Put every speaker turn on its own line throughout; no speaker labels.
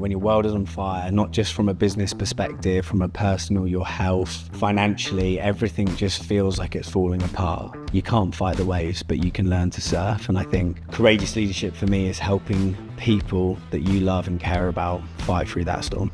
When your world is on fire, not just from a business perspective, from a personal, your health, financially, everything just feels like it's falling apart. You can't fight the waves, but you can learn to surf. And I think courageous leadership for me is helping people that you love and care about fight through that storm.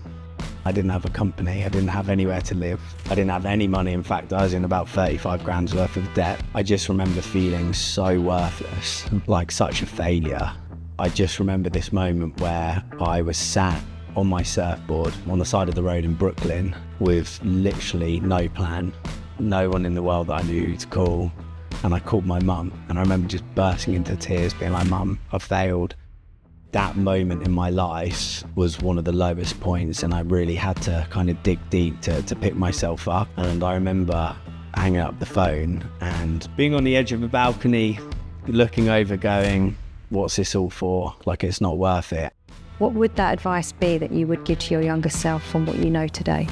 I didn't have a company, I didn't have anywhere to live, I didn't have any money. In fact, I was in about 35 grand's worth of debt. I just remember feeling so worthless, like such a failure. I just remember this moment where I was sat on my surfboard on the side of the road in Brooklyn with literally no plan, no one in the world that I knew to call. And I called my mum, and I remember just bursting into tears being like, "Mum, I failed." That moment in my life was one of the lowest points, and I really had to kind of dig deep to pick myself up. And I remember hanging up the phone and being on the edge of a balcony, looking over going, what's this all for? Like, it's not worth it.
What would that advice be that you would give to your younger self from what you know today?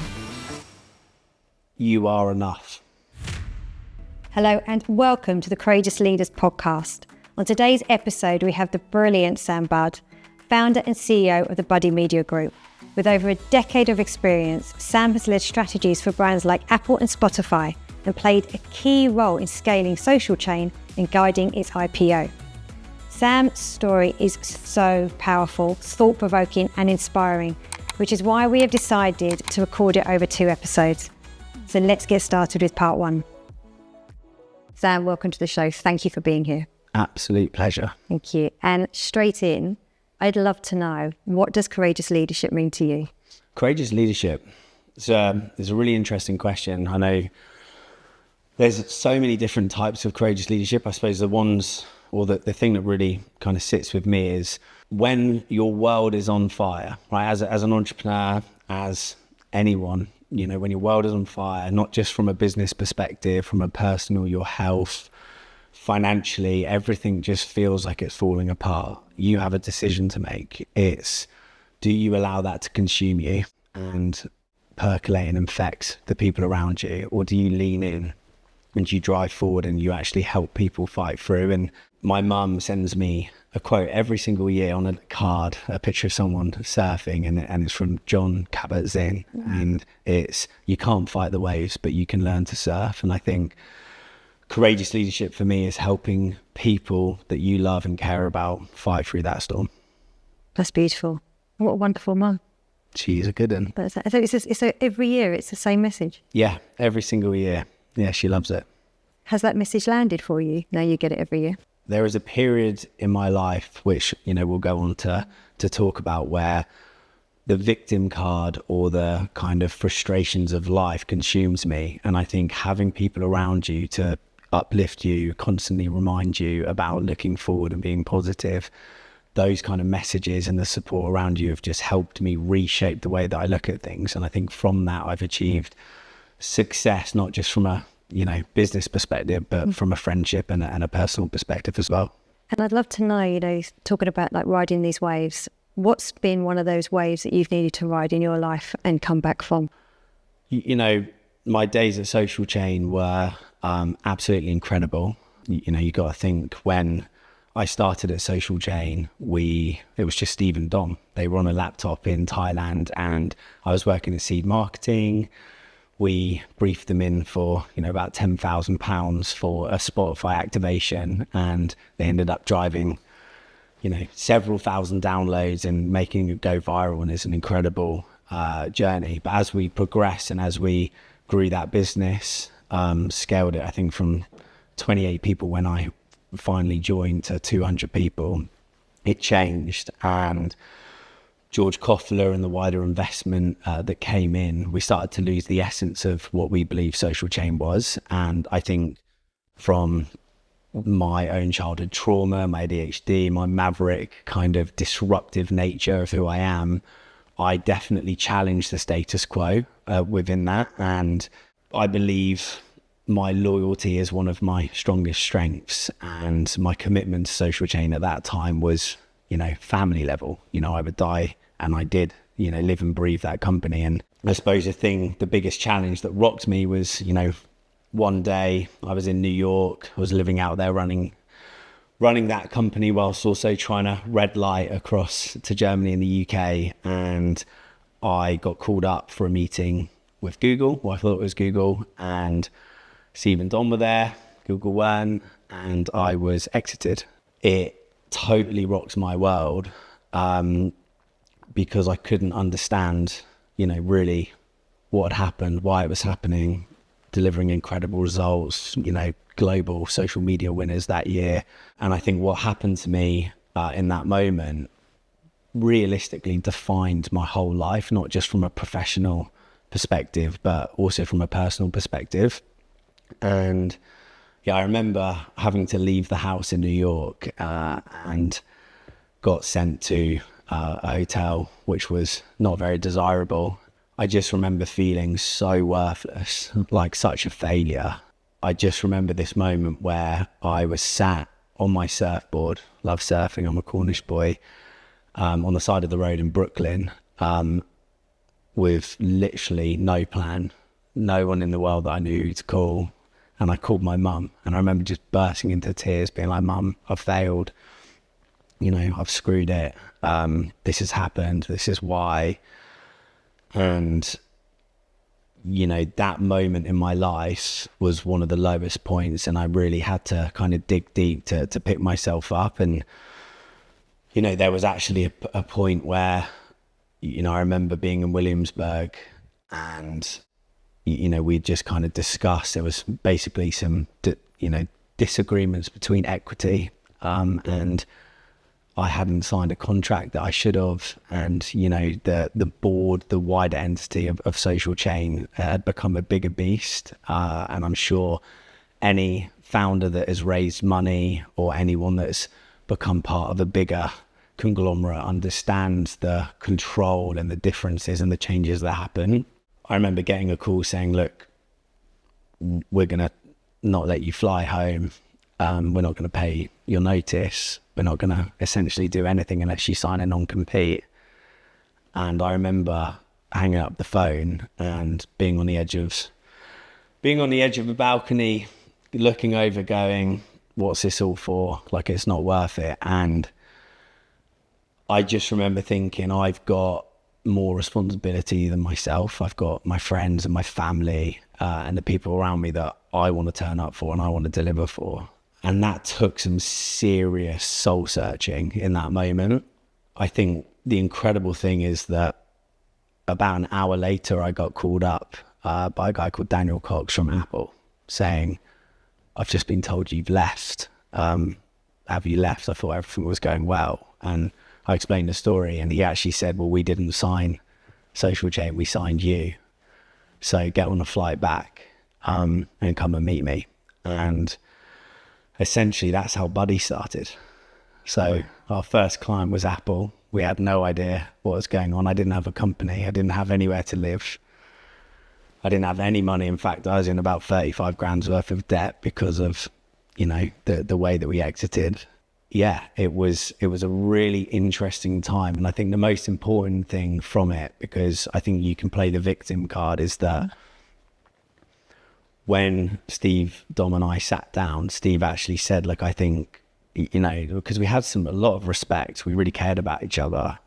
You are enough.
Hello and welcome to the Courageous Leaders podcast. On today's episode, we have the brilliant Sam Budd, founder and CEO of the Buddy Media Group. With over a decade of experience, Sam has led strategies for brands like Apple and Spotify and played a key role in scaling Social Chain and guiding its IPO. Sam's story is so powerful, thought-provoking and inspiring, which is why we have decided to record it over 2 episodes. So let's get started with part 1. Sam, welcome to the show. Thank you for being here.
Absolute pleasure.
Thank you. And straight in, I'd love to know, what does courageous leadership mean to you?
Courageous leadership is a really interesting question. I know there's so many different types of courageous leadership. I suppose the ones, or the thing that really kind of sits with me is when your world is on fire, right? As an entrepreneur, as anyone, you know, when your world is on fire, not just from a business perspective, from a personal, your health, financially, everything just feels like it's falling apart. You have a decision to make. It's, do you allow that to consume you and percolate and infect the people around you? Or do you lean in and you drive forward and you actually help people fight through? And my mum sends me a quote every single year on a card, a picture of someone surfing, and it's from John Kabat-Zinn. And it's, you can't fight the waves, but you can learn to surf. And I think courageous leadership for me is helping people that you love and care about fight through that storm.
That's beautiful. What a wonderful mum.
She's a good one.
So every year it's the same message?
Yeah, every single year. Yeah, she loves it.
Has that message landed for you? Now you get it every year.
There is a period in my life, which, you know, we'll go on to talk about, where the victim card or the kind of frustrations of life consumes me. And I think having people around you to uplift you, constantly remind you about looking forward and being positive, those kind of messages and the support around you have just helped me reshape the way that I look at things. And I think from that I've achieved success, not just from a, you know, business perspective, but from a friendship and a personal perspective as well.
And I'd love to know, you know, talking about like riding these waves, what's been one of those waves that you've needed to ride in your life and come back from? You
know, my days at Social Chain were absolutely incredible. You know, you got to think, when I started at Social Chain, it was just Steve and Dom. They were on a laptop in Thailand, and I was working at Seed Marketing. We briefed them in for, you know, about £10,000 for a Spotify activation, and they ended up driving, you know, several thousand downloads and making it go viral. And it's an incredible journey. But as we progressed and as we grew that business, scaled it, I think from 28 people when I finally joined to 200 people, it changed. And George Koffler and the wider investment that came in, we started to lose the essence of what we believe Social Chain was. And I think from my own childhood trauma, my ADHD, my maverick kind of disruptive nature of who I am, I definitely challenged the status quo within that. And I believe my loyalty is one of my strongest strengths, and my commitment to Social Chain at that time was, you know, family level. You know, I would die, and I did, you know, live and breathe that company. And I suppose the biggest challenge that rocked me was, you know, one day I was in New York, I was living out there running running that company whilst also trying to red light across to Germany and the UK. And I got called up for a meeting with Google, I thought it was Google, and Steve and Don were there, Google weren't, and I was exited. It totally rocks my world, because I couldn't understand, really what had happened, why it was happening, delivering incredible results, global social media winners that year. And I think what happened to me in that moment realistically defined my whole life, not just from a professional perspective, but also from a personal perspective. And I remember having to leave the house in New York and got sent to a hotel, which was not very desirable. I just remember feeling so worthless, like such a failure. I just remember this moment where I was sat on my surfboard, love surfing, I'm a Cornish boy, on the side of the road in Brooklyn, with literally no plan, no one in the world that I knew to call. And I called my mum, and I remember just bursting into tears, being like, "Mum, I've failed. I've screwed it. This has happened. This is why." And, that moment in my life was one of the lowest points, and I really had to kind of dig deep to pick myself up. And, there was actually a point where, I remember being in Williamsburg, and, we just kind of discussed, there was basically some, disagreements between equity, and I hadn't signed a contract that I should have. And, the board, the wider entity of Social Chain had become a bigger beast. And I'm sure any founder that has raised money or anyone that's become part of a bigger conglomerate understands the control and the differences and the changes that happen. I remember getting a call saying, "Look, we're going to not let you fly home. We're not going to pay your notice. We're not going to essentially do anything unless you sign a non-compete." And I remember hanging up the phone and being on the edge of a balcony, looking over, going, "What's this all for? Like, it's not worth it." And I just remember thinking, I've got more responsibility than myself. I've got my friends and my family and the people around me that I want to turn up for and I want to deliver for. And that took some serious soul searching in that moment. I think the incredible thing is that about an hour later, I got called up by a guy called Daniel Cox from Apple saying, "I've just been told you've left. Have you left?" I thought everything was going well. And I explained the story, and he actually said, "Well, we didn't sign Social Chain, we signed you. So get on a flight back and come and meet me." And essentially that's how Buddy started. So our first client was Apple. We had no idea what was going on. I didn't have a company. I didn't have anywhere to live. I didn't have any money. In fact, I was in about 35 grand's worth of debt because of, the way that we exited. Yeah, it was a really interesting time. And I think the most important thing from it, because I think you can play the victim card, is that when Steve, Dom and I sat down, Steve actually said, "Look, I think, because we had a lot of respect, we really cared about each other.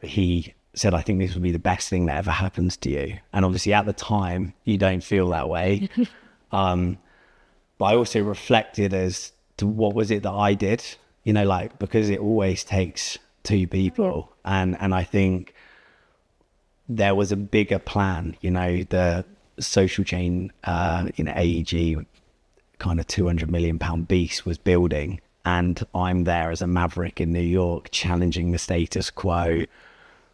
He said, "I think this would be the best thing that ever happens to you." And obviously at the time, you don't feel that way. But I also reflected as to what was it that I did, because it always takes two people. And I think there was a bigger plan, the Social Chain, AEG, kind of £200 million beast was building. And I'm there as a maverick in New York, challenging the status quo,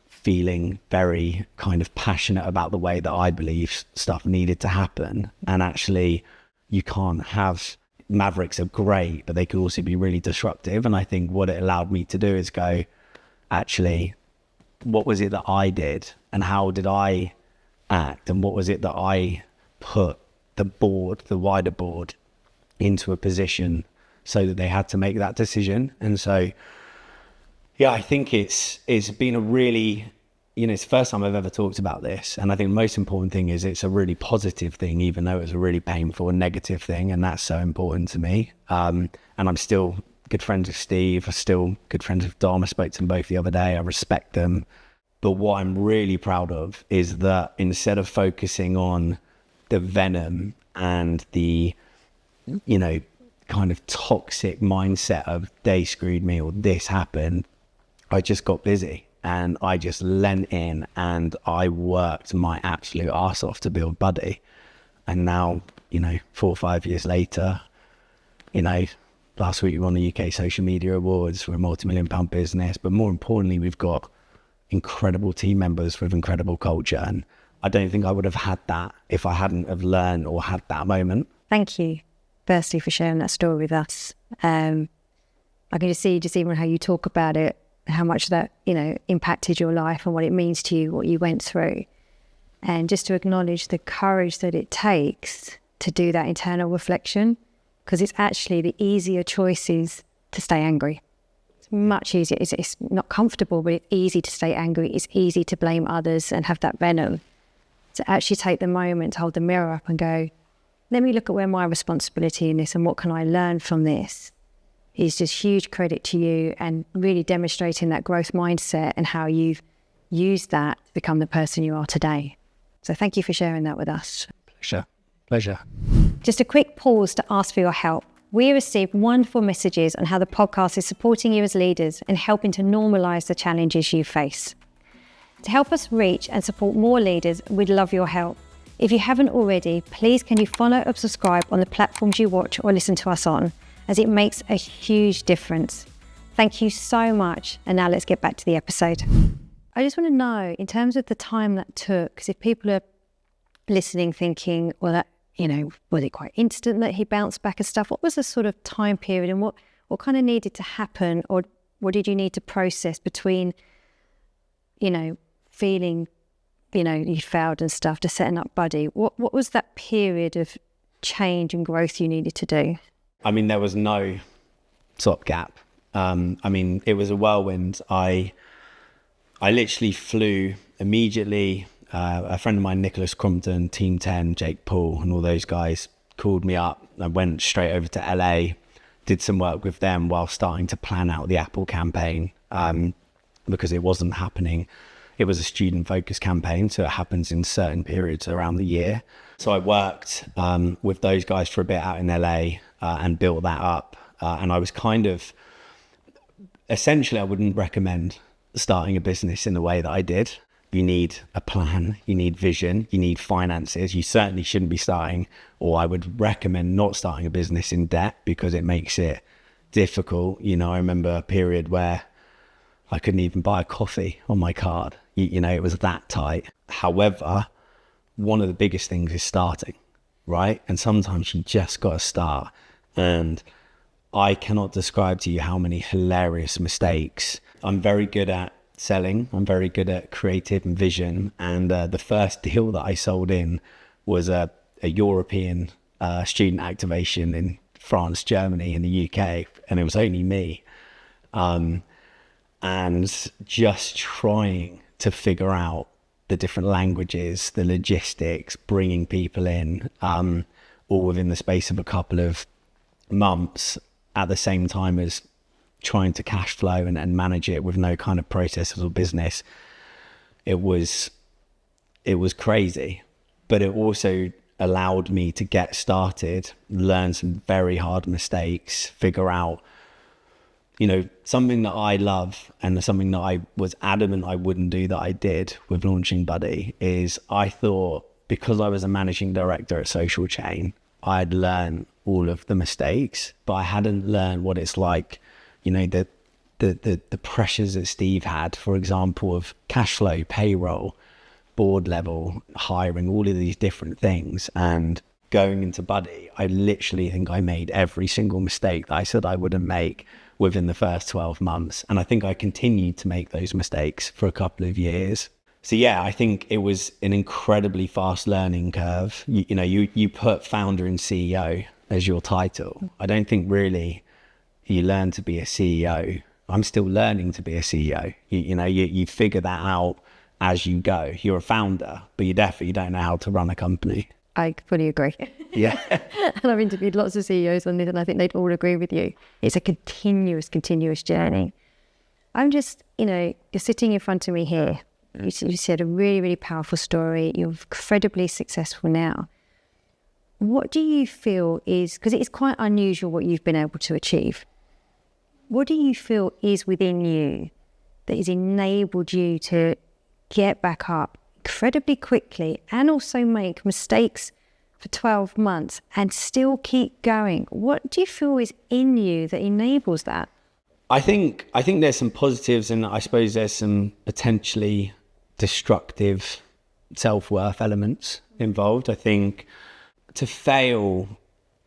feeling very kind of passionate about the way that I believe stuff needed to happen. And actually, you can't have, mavericks are great, but they could also be really disruptive. And I think what it allowed me to do is go, actually, what was it that I did and how did I act, and what was it that I put the wider board into a position so that they had to make that decision. And so I think it's been a really it's the first time I've ever talked about this. And I think the most important thing is it's a really positive thing, even though it's a really painful and negative thing. And that's so important to me. And I'm still good friends with Steve. I'm still good friends with Dom. I spoke to them both the other day. I respect them. But what I'm really proud of is that instead of focusing on the venom and the, kind of toxic mindset of they screwed me or this happened, I just got busy and I just lent in and I worked my absolute arse off to build Buddy. And now, 4 or 5 years later, last week we won the UK Social Media Awards. We're a multi-million-pound business, but more importantly, we've got incredible team members with incredible culture. And I don't think I would have had that if I hadn't have learned or had that moment.
Thank you, firstly, for sharing that story with us. I can just see, just even how you talk about it, how much that, impacted your life and what it means to you, what you went through. And just to acknowledge the courage that it takes to do that internal reflection, because it's actually the easier choice is to stay angry. It's much easier. It's not comfortable, but it's easy to stay angry. It's easy to blame others and have that venom. To actually take the moment to hold the mirror up and go, let me look at where my responsibility in this and what can I learn from this, is just huge credit to you and really demonstrating that growth mindset and how you've used that to become the person you are today. So thank you for sharing that with us.
Pleasure.
Just a quick pause to ask for your help. We received wonderful messages on how the podcast is supporting you as leaders and helping to normalise the challenges you face. To help us reach and support more leaders, we'd love your help. If you haven't already, please can you follow or subscribe on the platforms you watch or listen to us on, as it makes a huge difference. Thank you so much. And now let's get back to the episode. I just want to know, in terms of the time that took, because if people are listening thinking, well, that, was it quite instant that he bounced back and stuff? What was the sort of time period and what kind of needed to happen, or what did you need to process between, feeling, you failed and stuff, to setting up Buddy? What was that period of change and growth you needed to do?
I mean, there was no stopgap. It was a whirlwind. I literally flew immediately. A friend of mine, Nicholas Crompton, Team 10, Jake Paul, and all those guys called me up. I went straight over to LA, did some work with them while starting to plan out the Apple campaign, because it wasn't happening. It was a student-focused campaign, so it happens in certain periods around the year. So I worked with those guys for a bit out in LA and built that up. And I was essentially, I wouldn't recommend starting a business in the way that I did. You need a plan, you need vision, you need finances. You certainly shouldn't be starting, or I would recommend not starting a business in debt, because it makes it difficult. I remember a period where I couldn't even buy a coffee on my card. It was that tight. However, one of the biggest things is starting, right? And sometimes you just got to start. And I cannot describe to you how many hilarious mistakes. I'm very good at selling. I'm very good at creative and vision. And the first deal that I sold in was a European student activation in France, Germany, and the UK. And it was only me. And just trying to figure out the different languages, the logistics, bringing people in, all within the space of a couple of months, at the same time as trying to cash flow and manage it with no kind of processes or business. It was crazy, but it also allowed me to get started, learn some very hard mistakes, figure out, something that I love and something that I was adamant I wouldn't do that I did with launching Buddy is I thought, because I was a managing director at Social Chain, I'd learned all of the mistakes, but I hadn't learned what it's like, the pressures that Steve had, for example, of cash flow, payroll, board level, hiring, all of these different things. And going into Buddy, I literally think I made every single mistake that I said I wouldn't make within the first 12 months. And I think I continued to make those mistakes for a couple of years. So yeah, I think it was an incredibly fast learning curve. You put founder and CEO as your title. I don't think really you learn to be a CEO. I'm still learning to be a CEO. You figure that out as you go. You're a founder, but you definitely don't know how to run a company.
I fully agree.
Yeah.
And I've interviewed lots of CEOs on this, and I think they'd all agree with you. It's a continuous journey. I'm just, you're sitting in front of me here. You said a really, really powerful story. You're incredibly successful now. What do you feel is, because it is quite unusual what you've been able to achieve, what do you feel is within you that has enabled you to get back up incredibly quickly and also make mistakes for 12 months and still keep going? What do you feel is in you that enables that?
I think there's some positives, and I suppose there's some potentially destructive self-worth elements involved. I think to fail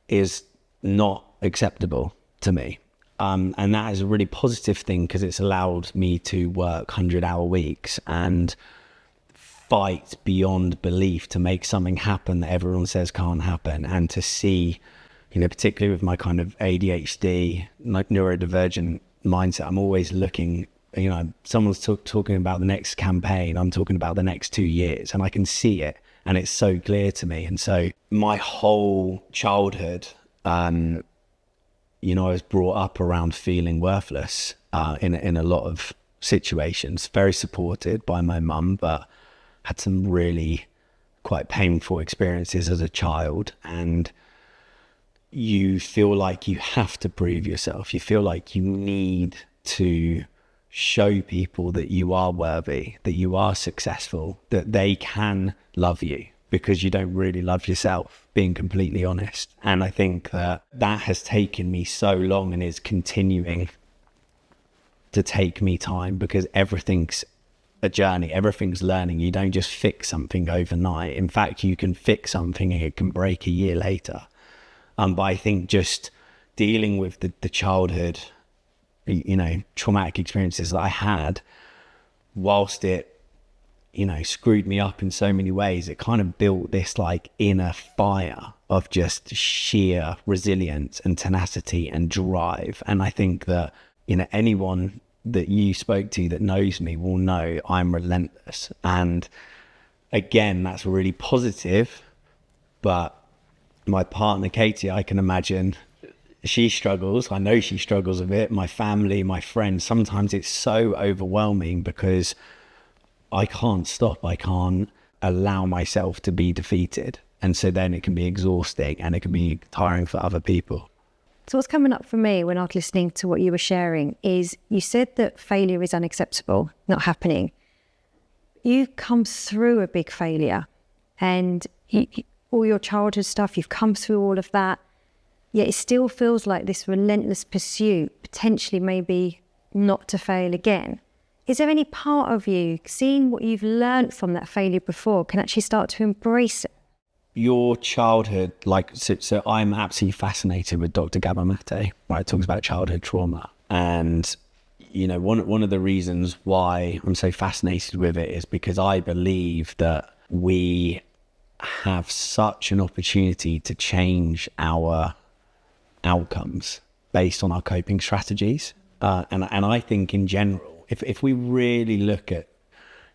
is not acceptable to me. And that is a really positive thing, because it's allowed me to work 100-hour weeks and fight beyond belief to make something happen that everyone says can't happen. And to see, particularly with my kind of ADHD, like neurodivergent mindset, I'm always looking, someone's talking about the next campaign, I'm talking about the next 2 years, and I can see it, and it's so clear to me. And so my whole childhood, I was brought up around feeling worthless in a lot of situations, very supported by my mum, but had some really quite painful experiences as a child. And you feel like you have to prove yourself. You feel like you need to show people that you are worthy, that you are successful, that they can love you, because you don't really love yourself, being completely honest. And I think that has taken me so long, and is continuing to take me time, because everything's a journey, everything's learning. You don't just fix something overnight. In fact, you can fix something and it can break a year later. But I think just dealing with the childhood, traumatic experiences that I had, whilst it, screwed me up in so many ways, it kind of built this like inner fire of just sheer resilience and tenacity and drive. And I think that, anyone that you spoke to that knows me will know I'm relentless. And again, that's really positive. But my partner, Katie, I can imagine she struggles. I know she struggles a bit. My family, my friends, sometimes it's so overwhelming because I can't stop. I can't allow myself to be defeated. And so then it can be exhausting, and it can be tiring for other people.
So what's coming up for me when I was listening to what you were sharing is you said that failure is unacceptable, not happening. You've come through a big failure, and all your childhood stuff, you've come through all of that, yet it still feels like this relentless pursuit, potentially maybe not to fail again. Is there any part of you, seeing what you've learned from that failure before, can actually start to embrace it?
Your childhood, so I'm absolutely fascinated with Dr. Gabor Mate, right? Talks about childhood trauma. And, one of the reasons why I'm so fascinated with it is because I believe that we have such an opportunity to change our outcomes based on our coping strategies. And I think in general, if we really look at,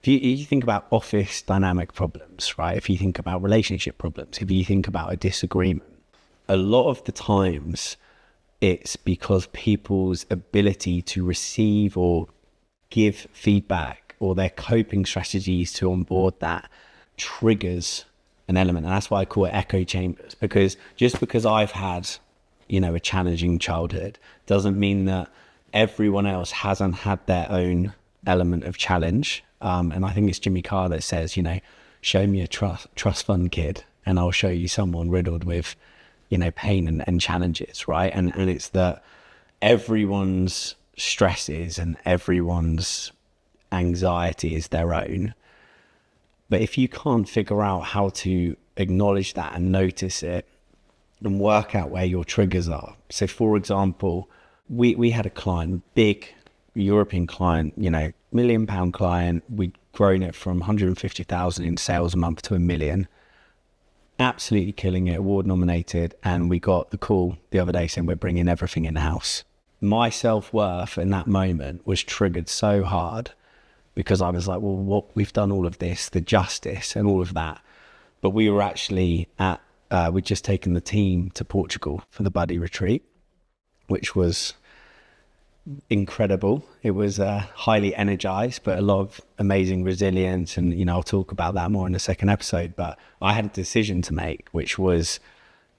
if you think about office dynamic problems, right? If you think about relationship problems, if you think about a disagreement, a lot of the times it's because people's ability to receive or give feedback, or their coping strategies to onboard that, triggers an element. And that's why I call it echo chambers, because just because I've had, a challenging childhood doesn't mean that everyone else hasn't had their own element of challenge. And I think it's Jimmy Carr that says, show me a trust fund kid and I'll show you someone riddled with, pain and challenges, right? And it's that everyone's stresses and everyone's anxiety is their own. But if you can't figure out how to acknowledge that and notice it and work out where your triggers are. So for example, we had a client, big European client, £1 million client. We'd grown it from 150,000 in sales a month to 1 million. Absolutely killing it, award nominated. And we got the call the other day saying we're bringing everything in-house. My self-worth in that moment was triggered so hard because I was like, well, what we've done all of this, the justice and all of that. But we were actually we'd just taken the team to Portugal for the buddy retreat, which was incredible. It was highly energized, but a lot of amazing resilience. And, you know, I'll talk about that more in the second episode. But I had a decision to make, which was,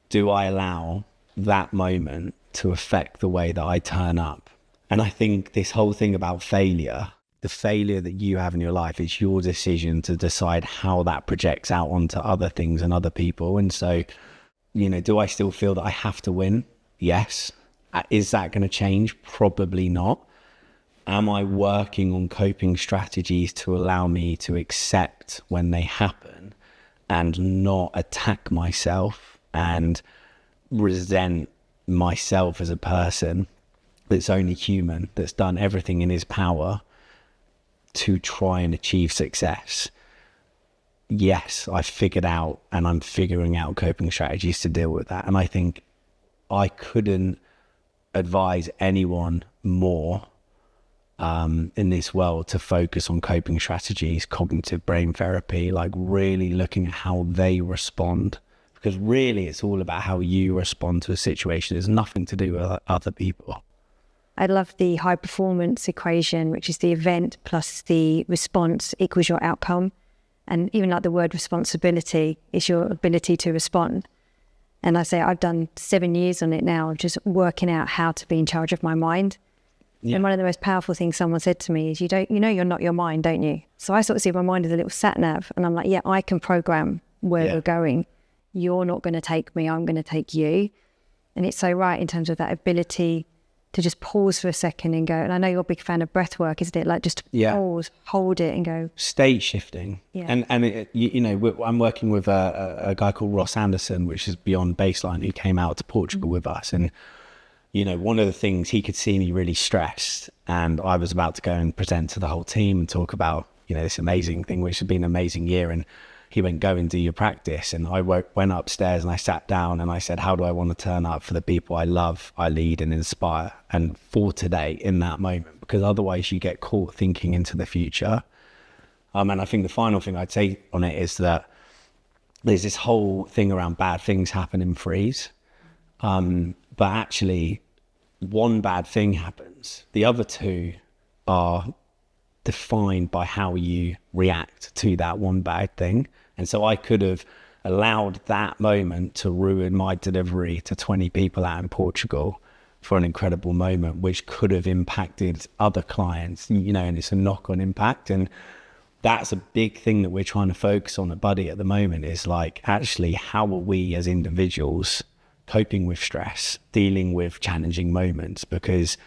do I allow that moment to affect the way that I turn up? And I think this whole thing about failure, the failure that you have in your life, is your decision to decide how that projects out onto other things and other people. And so, you know, do I still feel that I have to win? Yes. Is that going to change? Probably not. Am I working on coping strategies to allow me to accept when they happen and not attack myself and resent myself as a person that's only human, that's done everything in his power to try and achieve success? Yes, I've figured out, and I'm figuring out coping strategies to deal with that. And I think I couldn't advise anyone more in this world to focus on coping strategies, cognitive brain therapy, like really looking at how they respond, because really it's all about how you respond to a situation. It's nothing to do with other people.
I love the high performance equation, which is the event plus the response equals your outcome. And even like the word responsibility is your ability to respond. And I say I've done 7 years on it now, just working out how to be in charge of my mind. Yeah. And one of the most powerful things someone said to me is, you know you're not your mind, don't you? So I sort of see my mind as a little sat nav, and I'm like, yeah, I can program where we're going. You're not going to take me, I'm going to take you. And it's so right in terms of that ability to just pause for a second and go. And I know you're a big fan of breath work, isn't it? Like just pause, hold it and go. State
shifting. Yeah. And it, you know, I'm working with a guy called Ross Anderson, which is Beyond Baseline, who came out to Portugal with us. And, you know, one of the things, he could see me really stressed, and I was about to go and present to the whole team and talk about, you know, this amazing thing, which has been an amazing year. And he went, go and do your practice. And I went upstairs and I sat down and I said, how do I want to turn up for the people I love, I lead and inspire, and for today in that moment? Because otherwise you get caught thinking into the future. And I think the final thing I'd say on it is that there's this whole thing around bad things happen in threes. But actually one bad thing happens. The other two are defined by how you react to that one bad thing. And so I could have allowed that moment to ruin my delivery to 20 people out in Portugal for an incredible moment, which could have impacted other clients, you know, and it's a knock-on impact. And that's a big thing that we're trying to focus on at Buddy at the moment, is like, actually, how are we as individuals coping with stress, dealing with challenging moments? Because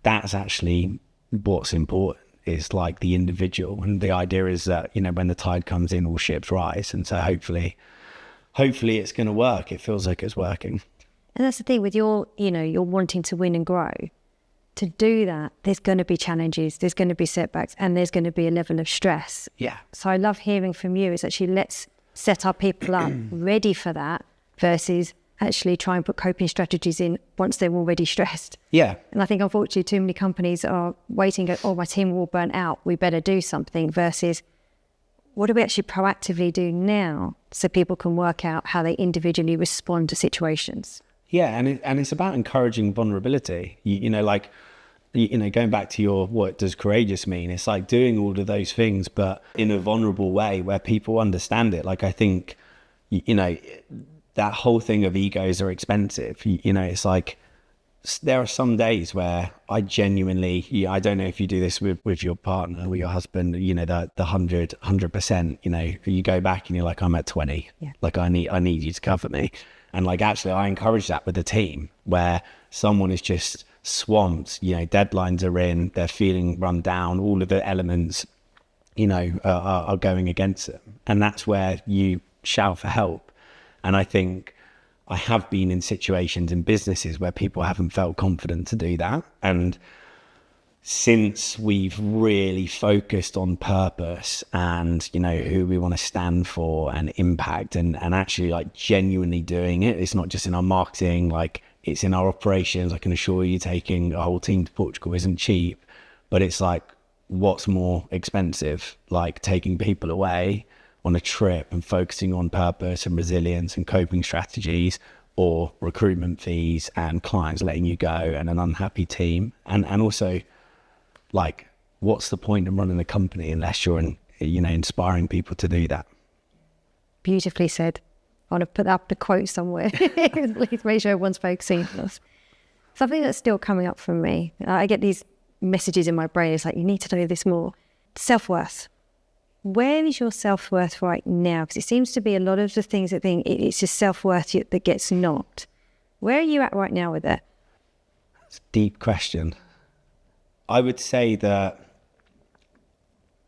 that's actually what's important, is like the individual. And the idea is that, you know, when the tide comes in, all ships rise. And so hopefully it's going to work. It feels like it's working.
And that's the thing with your, you know, you're wanting to win and grow. To do that, there's going to be challenges, there's going to be setbacks, and there's going to be a level of stress.
Yeah.
So I love hearing from you is actually, let's set our people up ready for that versus actually try and put coping strategies in once they're already stressed.
Yeah.
And I think unfortunately too many companies are waiting, go, oh, my team will burn out, we better do something, versus what do we actually proactively do now so people can work out how they individually respond to situations.
Yeah, and it's about encouraging vulnerability. You know, like, you know, going back to your, what does courageous mean? It's like doing all of those things, but in a vulnerable way where people understand it. Like, I think, you know, that whole thing of egos are expensive. You know, it's like, there are some days where I genuinely, I don't know if you do this with your partner or your husband, you know, the 100%, you know, you go back and you're like, I'm at 20. Yeah. Like, I need you to cover me. And like, actually, I encourage that with the team, where someone is just swamped, you know, deadlines are in, they're feeling run down, all of the elements, you know, are going against them. And that's where you shout for help. And I think I have been in situations in businesses where people haven't felt confident to do that. And since we've really focused on purpose and, you know, who we want to stand for and impact and actually like genuinely doing it, it's not just in our marketing, like it's in our operations. I can assure you, taking a whole team to Portugal isn't cheap, but it's like what's more expensive, like taking people away on a trip and focusing on purpose and resilience and coping strategies, or recruitment fees and clients letting you go and an unhappy team? And also, like, what's the point in running a company unless you're inspiring people to do that?
Beautifully said. I want to put up the quote somewhere. Please make sure everyone's focusing on us. Something that's still coming up for me, I get these messages in my brain. It's like, you need to know this more. Self-worth. Where is your self-worth right now? Because it seems to be a lot of the things that think it's just self-worth that gets knocked. Where are you at right now with it?
It's a deep question. I would say that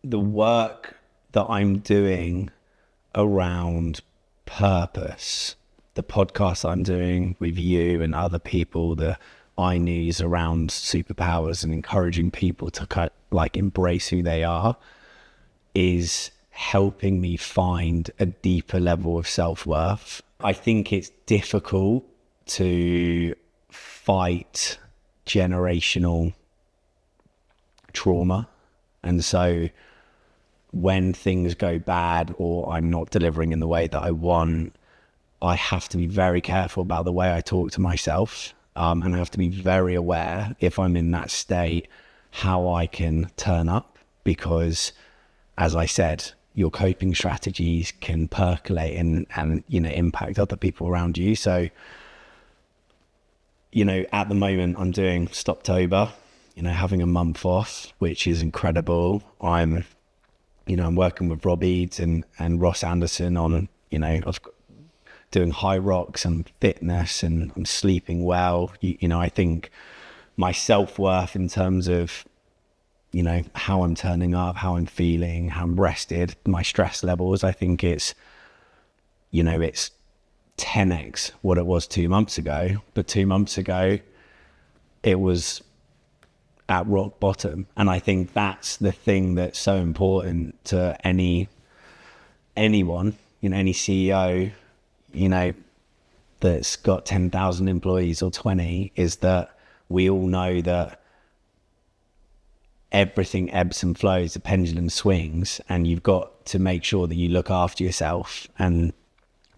the work that I'm doing around purpose, the podcast I'm doing with you and other people, the iNews around superpowers and encouraging people to embrace who they are, is helping me find a deeper level of self-worth. I think it's difficult to fight generational trauma. And so when things go bad or I'm not delivering in the way that I want, I have to be very careful about the way I talk to myself. And I have to be very aware, if I'm in that state, how I can turn up, because as I said, your coping strategies can percolate and impact other people around you. So, at the moment I'm doing Stoptober, having a month off, which is incredible. I'm working with Rob Eads and Ross Anderson on, doing high rocks and fitness, and I'm sleeping well. I think my self-worth in terms of, how I'm turning up, how I'm feeling, how I'm rested, my stress levels, I think it's 10x what it was 2 months ago. But 2 months ago, it was at rock bottom. And I think that's the thing that's so important to anyone, any CEO, that's got 10,000 employees or 20, is that we all know that everything ebbs and flows, the pendulum swings, and you've got to make sure that you look after yourself and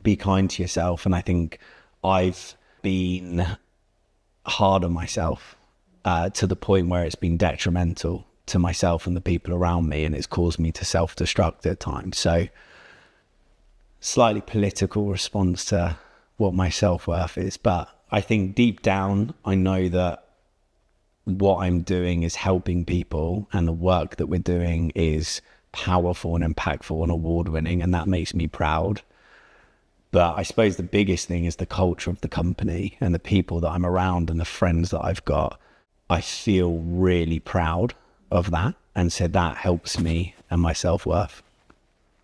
be kind to yourself. And I think I've been hard on myself to the point where it's been detrimental to myself and the people around me, and it's caused me to self-destruct at times. So slightly political response to what my self-worth is, but I think deep down I know that what I'm doing is helping people, and the work that we're doing is powerful and impactful and award-winning, and that makes me proud. But I suppose the biggest thing is the culture of the company and the people that I'm around and the friends that I've got. I feel really proud of that, and so that helps me and my self-worth.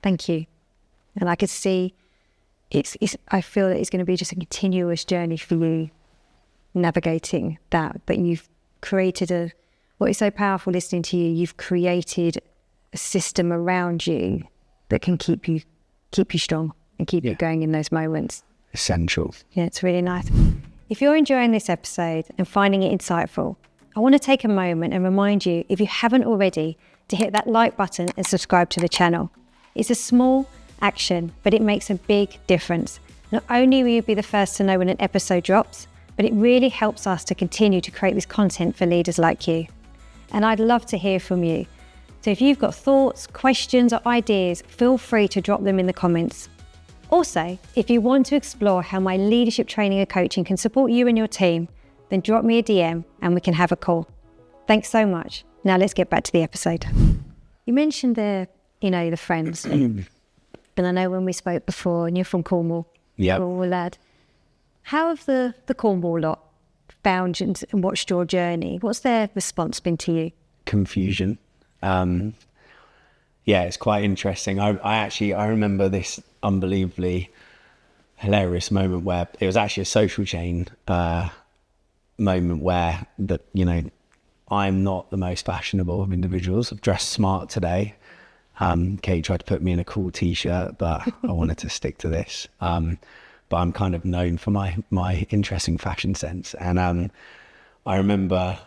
Thank you. And I could see I feel that it's going to be just a continuous journey for you navigating that. But you've created what is so powerful listening to you, you've created a system around you that can keep you strong and keep you going in those moments.
Essential.
Yeah, it's really nice. If you're enjoying this episode and finding it insightful, I want to take a moment and remind you, if you haven't already, to hit that like button and subscribe to the channel. It's a small action, but it makes a big difference. Not only will you be the first to know when an episode drops, but it really helps us to continue to create this content for leaders like you. And I'd love to hear from you. So if you've got thoughts, questions, or ideas, feel free to drop them in the comments. Also, if you want to explore how my leadership training and coaching can support you and your team, then drop me a DM and we can have a call. Thanks so much. Now let's get back to the episode. You mentioned the friends. And I know when we spoke before, and you're from Cornwall.
Yeah.
Cornwall lad. How have the Cornwall lot found and watched your journey? What's their response been to you?
Confusion. It's quite interesting. I remember this unbelievably hilarious moment where it was actually a social chain moment where I'm not the most fashionable of individuals. I've dressed smart today. Kate tried to put me in a cool t-shirt, but I wanted to stick to this. But I'm kind of known for my interesting fashion sense. And I remember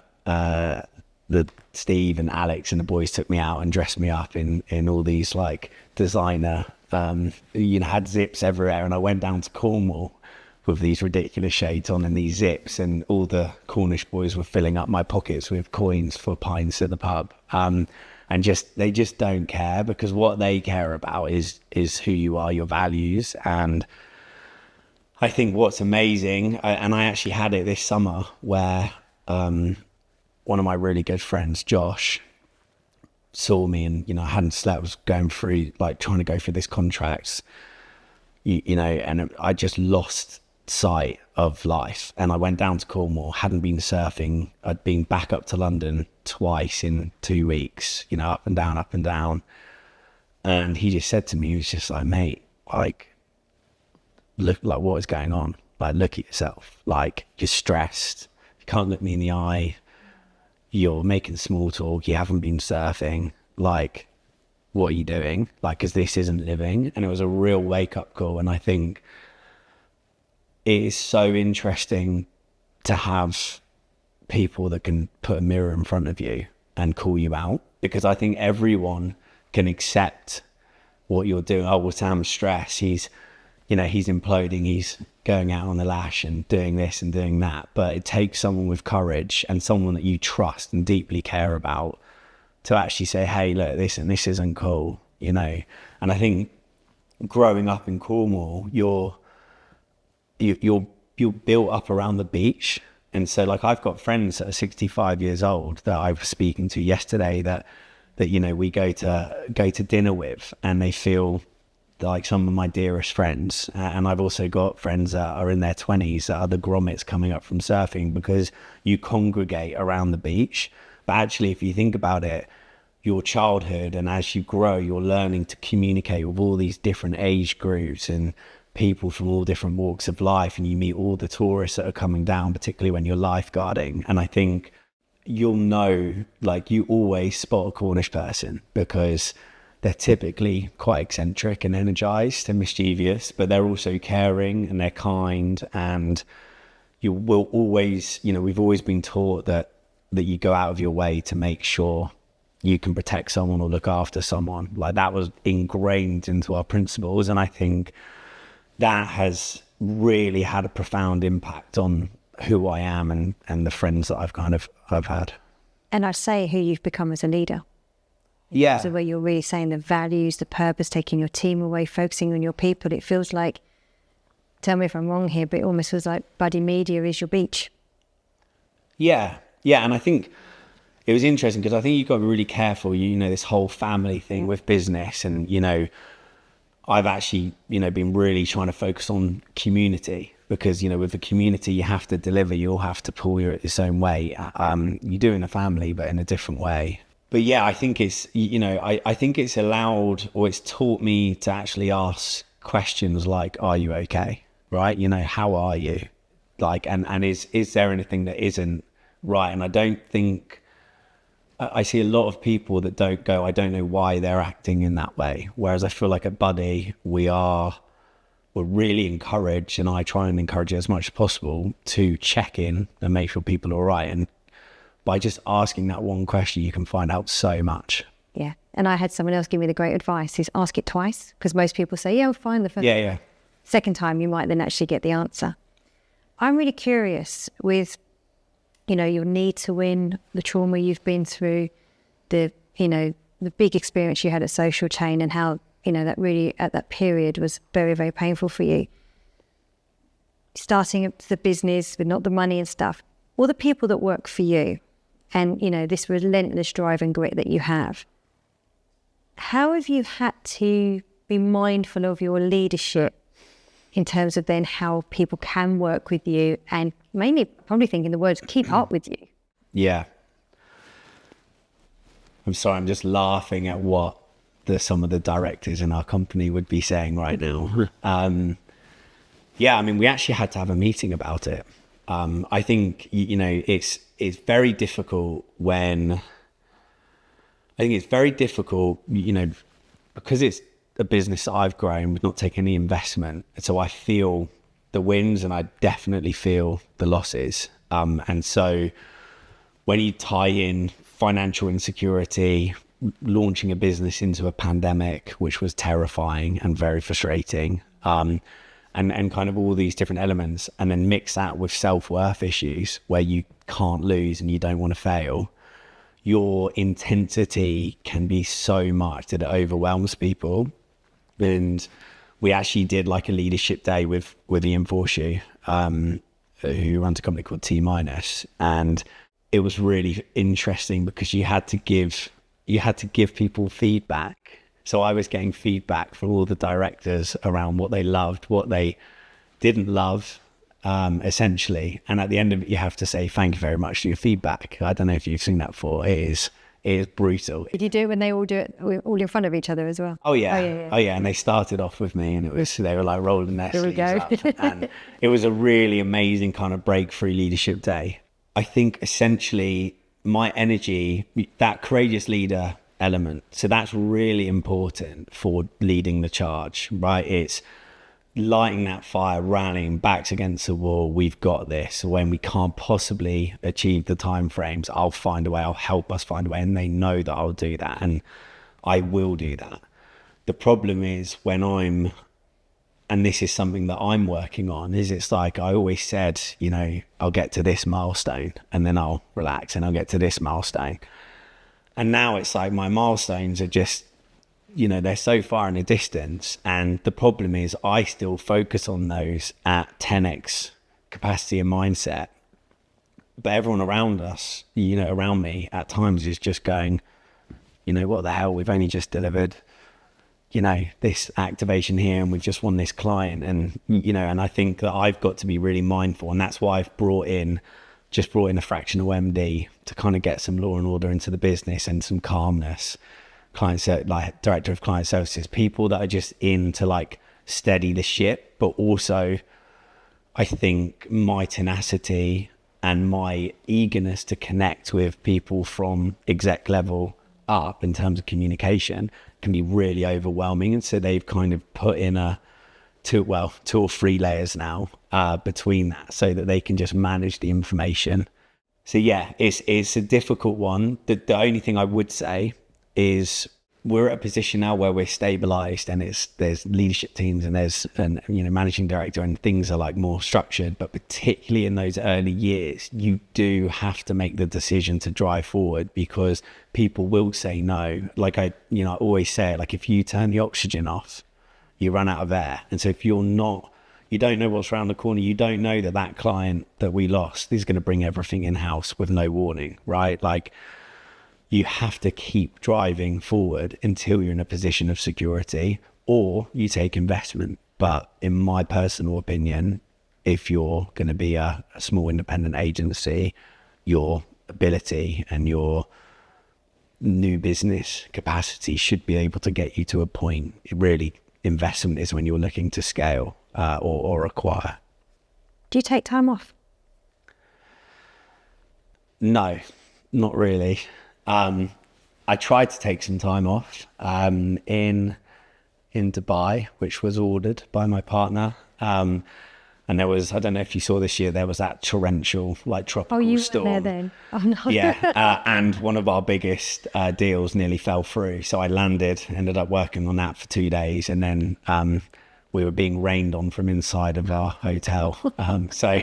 the Steve and Alex and the boys took me out and dressed me up in all these like designer, had zips everywhere. And I went down to Cornwall with these ridiculous shades on and these zips, and all the Cornish boys were filling up my pockets with coins for pints at the pub. And they just don't care, because what they care about is who you are, your values. And I think what's amazing, and I actually had it this summer, where one of my really good friends, Josh, saw me, and I hadn't slept, was going through, like, trying to go through this contract, and I just lost sight of life. And I went down to Cornwall, hadn't been surfing. I'd been back up to London twice in 2 weeks, up and down. And he just said to me, he was just like, mate, like, look, like, what is going on? Like, look at yourself. Like, you're stressed. You can't look me in the eye. You're making small talk. You haven't been surfing. Like, what are you doing? Like, because this isn't living. And it was a real wake up call. And I think it is so interesting to have people that can put a mirror in front of you and call you out, because I think everyone can accept what you're doing. Oh, well, Sam's stressed. He's imploding. He's going out on the lash and doing this and doing that. But it takes someone with courage and someone that you trust and deeply care about to actually say, hey, look, this isn't cool, And I think growing up in Cornwall, you're built up around the beach. And so, like, I've got friends that are 65 years old that I was speaking to yesterday that we go to dinner with, and they feel like some of my dearest friends. And I've also got friends that are in their 20s that are the grommets coming up from surfing, because you congregate around the beach. But actually, if you think about it, your childhood, and as you grow, you're learning to communicate with all these different age groups and people from all different walks of life, and you meet all the tourists that are coming down, particularly when you're lifeguarding. And I think you'll know, like, you always spot a Cornish person, because they're typically quite eccentric and energized and mischievous, but they're also caring and they're kind. And you will always, we've always been taught that you go out of your way to make sure you can protect someone or look after someone. Like, that was ingrained into our principles. And I think that has really had a profound impact on who I am and the friends that I've had.
And I'd say who you've become as a leader.
Yeah.
So where you're really saying the values, the purpose, taking your team away, focusing on your people. It feels like, tell me if I'm wrong here, but it almost feels like Buddy Media is your beach. Yeah. And I think it was interesting, because I think you've got to be really careful, this whole family thing with business. And, I've actually, been really trying to focus on community, because, with the community, you have to deliver, you all have to pull your own weight. You do in a family, but in a different way. But yeah, I think it's, I think it's allowed, or it's taught me to actually ask questions like, are you okay? Right? How are you? Like, and is there anything that isn't right? And I don't think, I see a lot of people that don't go, I don't know why they're acting in that way. Whereas I feel like at Buddy, we're really encouraged, and I try and encourage it as much as possible, to check in and make sure people are all right. And by just asking that one question, you can find out so much. Yeah. And I had someone else give me the great advice, is ask it twice, because most people say, yeah, fine. The first
Yeah.
Second time, you might then actually get the answer. I'm really curious with, your need to win, the trauma you've been through, the big experience you had at Social Chain, and how, that really at that period was very, very painful for you. Starting up the business with not the money and stuff, all the people that work for you, and, this relentless drive and grit that you have. How have you had to be mindful of your leadership in terms of then how people can work with you, and mainly probably thinking the words, keep up with you?
Yeah. I'm sorry, I'm just laughing at what some of the directors in our company would be saying right now. Yeah, I mean, we actually had to have a meeting about it. I think, it's very difficult because it's a business that I've grown with not taking any investment. So I feel the wins, and I definitely feel the losses. And so when you tie in financial insecurity, launching a business into a pandemic, which was terrifying and very frustrating, and kind of all these different elements, and then mix that with self-worth issues where you can't lose and you don't want to fail. Your intensity can be so much that it overwhelms people. And we actually did like a leadership day with Ian Forshu, who runs a company called T-, and it was really interesting because you had to give people feedback. So I was getting feedback from all the directors around what they loved, what they didn't love, essentially. And at the end of it, you have to say, thank you very much for your feedback. I don't know if you've seen that before. It is brutal.
Did you do it when they all do it all in front of each other as well?
Oh yeah. And they started off with me, and they were like rolling their sleeves up. And it was a really amazing kind of breakthrough leadership day. I think essentially my energy, that courageous leader element, so that's really important for leading the charge, right? It's lighting that fire, rallying, backs against the wall. We've got this. When we can't possibly achieve the time frames, I'll find a way, I'll help us find a way, and they know that I'll do that, and I will do that. The problem is when and this is something that I'm working on, is it's like I always said, I'll get to this milestone and then I'll relax, and I'll get to this milestone. And now it's like my milestones are just, they're so far in the distance. And the problem is I still focus on those at 10x capacity and mindset. But everyone around us, around me at times is just going, what the hell, we've only just delivered, this activation here, and we've just won this client. And, and I think that I've got to be really mindful. And that's why I've brought in a fractional MD to kind of get some law and order into the business and some calmness. Like director of client services, people that are just in to like steady the ship, but also I think my tenacity and my eagerness to connect with people from exec level up in terms of communication can be really overwhelming. And so they've kind of put in two or three layers now between that, so that they can just manage the information. So yeah, it's a difficult one. The only thing I would say is we're at a position now where we're stabilized, and there's leadership teams and there's managing director, and things are like more structured. But particularly in those early years, you do have to make the decision to drive forward, because people will say no. Like I always say, like if you turn the oxygen off, you run out of air. And so if you don't know what's around the corner, you don't know that client that we lost is going to bring everything in-house with no warning, right? Like you have to keep driving forward until you're in a position of security, or you take investment. But in my personal opinion, if you're going to be a small independent agency, your ability and your new business capacity should be able to get you to a point. Really, investment is when you're looking to scale or acquire.
Do you take time off?
No, not really. I tried to take some time off in Dubai, which was ordered by my partner. And there was, I don't know if you saw this year, there was that torrential, like tropical storm.
Oh, you were there then? Oh, no.
Yeah, and one of our biggest deals nearly fell through. So I ended up working on that for 2 days, and then we were being rained on from inside of our hotel. So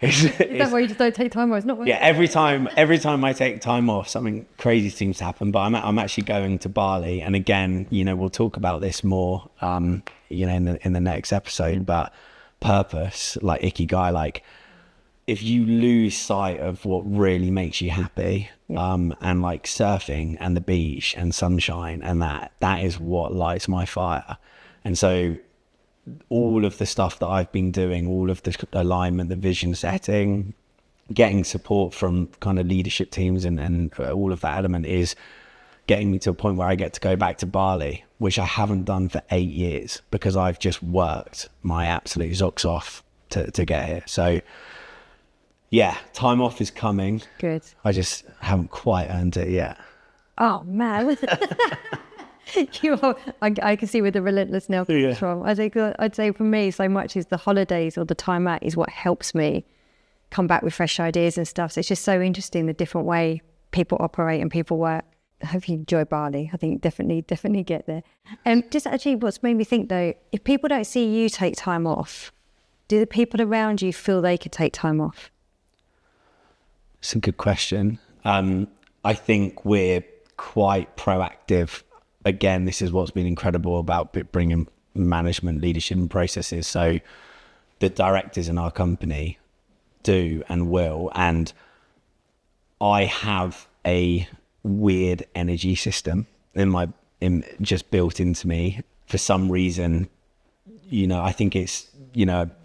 is that why you just don't take time off? It's not worth
it. Every time I take time off, something crazy seems to happen. But I'm actually going to Bali, and again, we'll talk about this more, in the next episode. But purpose, like ikigai, like if you lose sight of what really makes you happy, and like surfing and the beach and sunshine, and that is what lights my fire. And so all of the stuff that I've been doing, all of the alignment, the vision setting, getting support from kind of leadership teams and all of that element is getting me to a point where I get to go back to Bali, which I haven't done for 8 years because I've just worked my absolute socks off to get here. So yeah, time off is coming.
Good.
I just haven't quite earned it yet.
Oh man. I can see where the relentlessness comes from. I'd say for me, so much is the holidays or the time out is what helps me come back with fresh ideas and stuff. So it's just so interesting the different way people operate and people work. I hope you enjoy Bali. I think definitely get there. Just actually what's made me think though, if people don't see you take time off, do the people around you feel they could take time off?
It's a good question. I think we're quite proactive. Again, this is what's been incredible about bringing management, leadership and processes. So the directors in our company do and will, and I have a weird energy system just built into me for some reason. I think it's,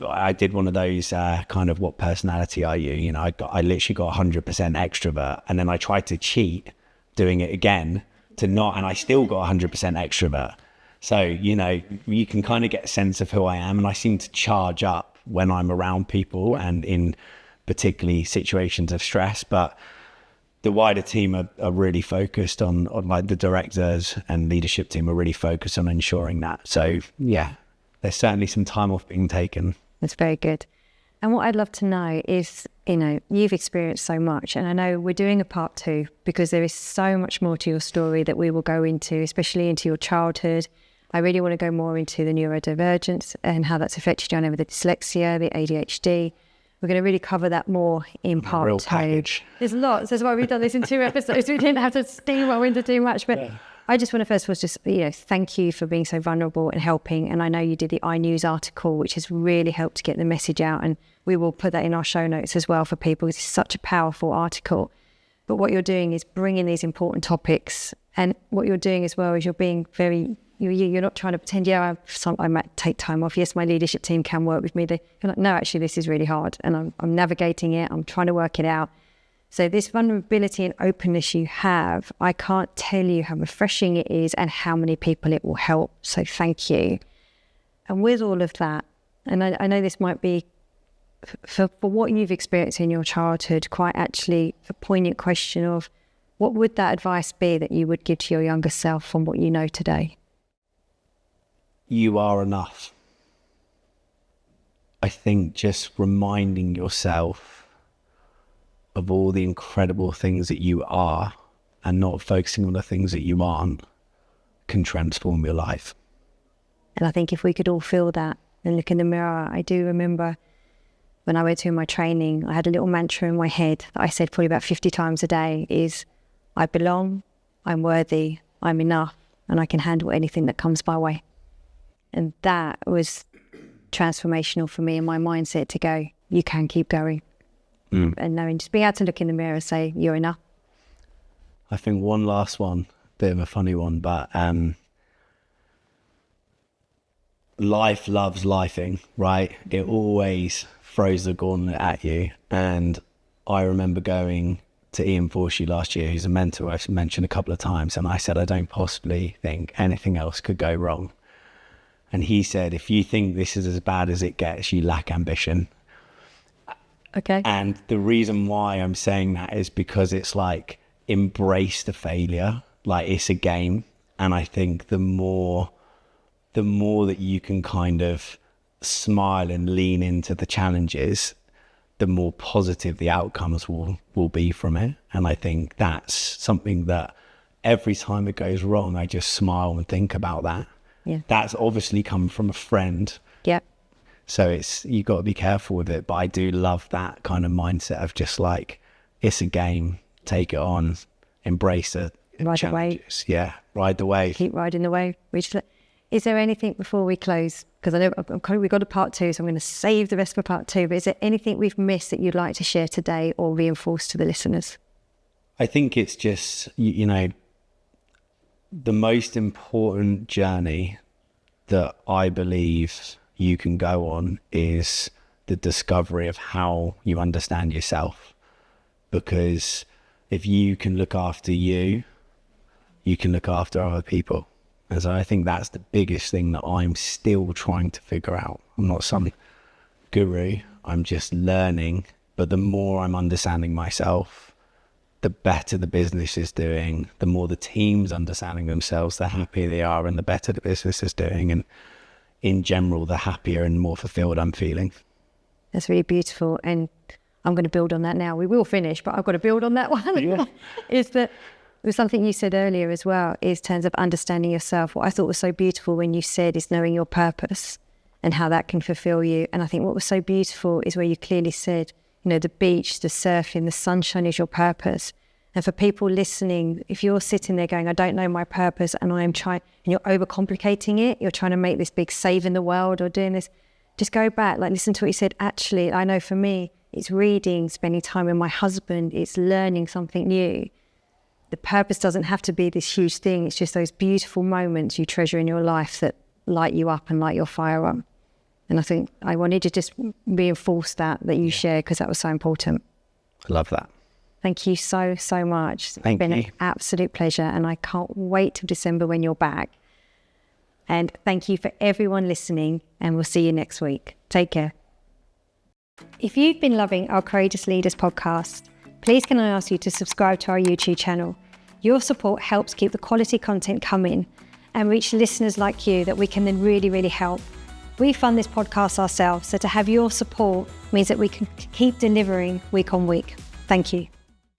I did one of those kind of what personality are you? I literally got 100% extrovert, and then I tried to cheat doing it again to not, and I still got 100% extrovert. So, you can kind of get a sense of who I am, and I seem to charge up when I'm around people and in particularly situations of stress. But the wider team are really focused on like the directors and leadership team are really focused on ensuring that. So yeah, there's certainly some time off being taken.
That's very good. And what I'd love to know is, you've experienced so much, and I know we're doing a part 2 because there is so much more to your story that we will go into, especially into your childhood. I really want to go more into the neurodivergence and how that's affected you. I know with the dyslexia, the ADHD. We're going to really cover that more in part 2.
Real package.
There's lots. That's why we've done this in 2 episodes. We didn't have to steamroll into too much. But yeah. I just want to first of all just, thank you for being so vulnerable and helping. And I know you did the iNews article, which has really helped to get the message out. And we will put that in our show notes as well for people. It's such a powerful article. But what you're doing is bringing these important topics. And what you're doing as well is you're being very... You're not trying to pretend, I might take time off. Yes, my leadership team can work with me. You're like, no, actually, this is really hard. And I'm navigating it. I'm trying to work it out. So this vulnerability and openness you have, I can't tell you how refreshing it is and how many people it will help. So thank you. And with all of that, and I know this might be, for what you've experienced in your childhood, quite actually a poignant question of what would that advice be that you would give to your younger self from what you know today?
You are enough. I think just reminding yourself of all the incredible things that you are and not focusing on the things that you aren't can transform your life.
And I think if we could all feel that and look in the mirror, I do remember when I went through my training, I had a little mantra in my head that I said probably about 50 times a day is, I belong, I'm worthy, I'm enough, and I can handle anything that comes my way. And that was transformational for me and my mindset to go, you can keep going. And knowing, just being able to look in the mirror and say, you're enough.
I think one last one, bit of a funny one, but life loves lifing, right? It always throws the gauntlet at you. And I remember going to Ian Forsey last year, who's a mentor I've mentioned a couple of times, and I said, I don't possibly think anything else could go wrong. And he said, if you think this is as bad as it gets, you lack ambition.
Okay.
And the reason why I'm saying that is because it's like, embrace the failure. Like, it's a game. And I think the more that you can kind of smile and lean into the challenges, the more positive the outcomes will be from it. And I think that's something that every time it goes wrong, I just smile and think about that.
Yeah. That's
obviously come from a friend.
Yeah.
So you've got to be careful with it. But I do love that kind of mindset of just like, it's a game, take it on, embrace the challenges. Yeah, ride the wave.
Keep riding the wave. Is there anything before we close? Because I know we've got a part 2, so I'm going to save the rest for part 2. But is there anything we've missed that you'd like to share today or reinforce to the listeners?
I think it's just, the most important journey that I believe you can go on is the discovery of how you understand yourself. Because if you can look after you, you can look after other people. And so I think that's the biggest thing that I'm still trying to figure out. I'm not some guru, I'm just learning. But the more I'm understanding myself, the better the business is doing, the more the team's understanding themselves, the happier they are and the better the business is doing. And in general, the happier and more fulfilled I'm feeling.
That's really beautiful. And I'm going to build on that now. We will finish, but I've got to build on that one.
Yeah.
Is that it was something you said earlier as well, is in terms of understanding yourself. What I thought was so beautiful when you said is knowing your purpose and how that can fulfill you. And I think what was so beautiful is where you clearly said, you know, the beach, the surfing, the sunshine is your purpose. And for people listening, if you're sitting there going, I don't know my purpose and I am trying, and you're overcomplicating it, you're trying to make this big saving the world or doing this, just go back, like listen to what you said. Actually, I know for me, it's reading, spending time with my husband, it's learning something new. The purpose doesn't have to be this huge thing. It's just those beautiful moments you treasure in your life that light you up and light your fire up. And I think I wanted to just reinforce that you share, because that was so important.
I love that.
Thank you so, so much. It's been an absolute pleasure, and I can't wait till December when you're back. And thank you for everyone listening, and we'll see you next week. Take care. If you've been loving our Courageous Leaders podcast, please can I ask you to subscribe to our YouTube channel. Your support helps keep the quality content coming and reach listeners like you that we can then really, really help. We fund this podcast ourselves, so to have your support means that we can keep delivering week on week. Thank you.